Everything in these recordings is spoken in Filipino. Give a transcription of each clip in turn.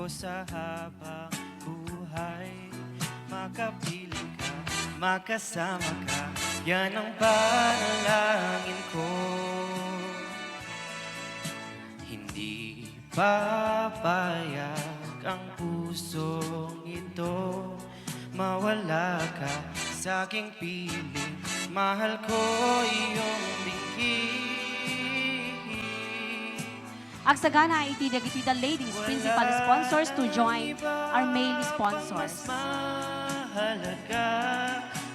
ko sa habang buhay. Makapiling ka, makasama ka, yan ang panalangin ko. Hindi papayag ang pusong ito, mawala ka sa aking piling. Mahal ko iyong binhi. Agsagana iti dagiti the ladies principal sponsors to join our male sponsors. Mahalaga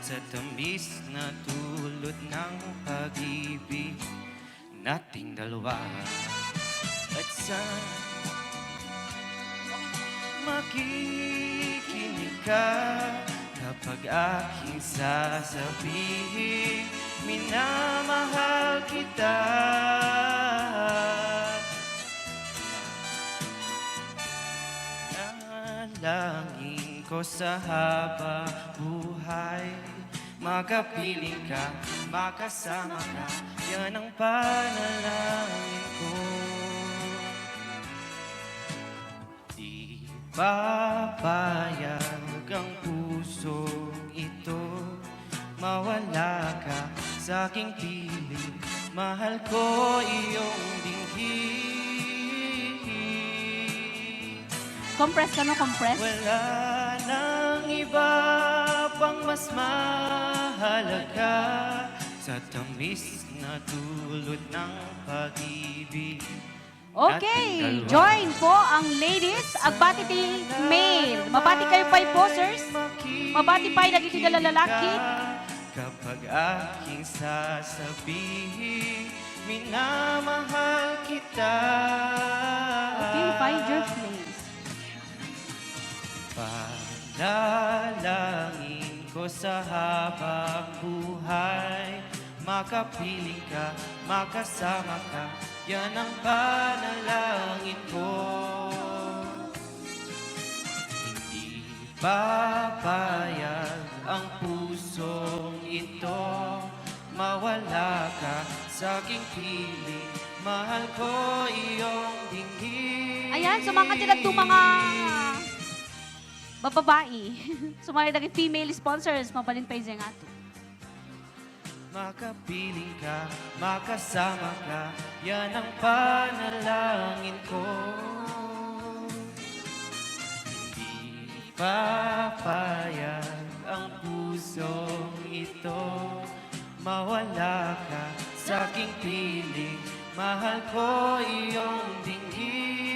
sa tamis na tulot ng pag-ibig nating dalawa. At sa makikinig ka kapag aking sasabihin, minamahal kita. Langin ko sa habang buhay, makapiling ka, makasama ka, yan ang panalangin ko. Di papayag ang pusong ito, mawala ka sa aking piling. Mahal ko iyong dinggin. Compress ka no, compress? Wala nang iba pang mas mahalaga sa tamis na dulot ng pag-ibig. Okay, join po ang ladies. Agbati ti male. Mabati kayo pa'y posers. Mabati pa'y dagiti lalaki. Kapag aking sasabihin, minamahal kita. Okay, find your place. Panalangin ko sa habang buhay, makapiling ka, makasama ka, yan ang panalangin ko. Hindi papayag ang pusong ito, mawala ka sa aking piling. Mahal ko iyong dinggin. Ayan, sumakatid to mga bababae. Sumali na female sponsors, mabalin pa yung ato. Makapiling ka, makasama ka, yan ang panalangin ko. Hindi papayag ang pusong ito, mawala ka sa aking piling. Mahal ko iyong dinggin.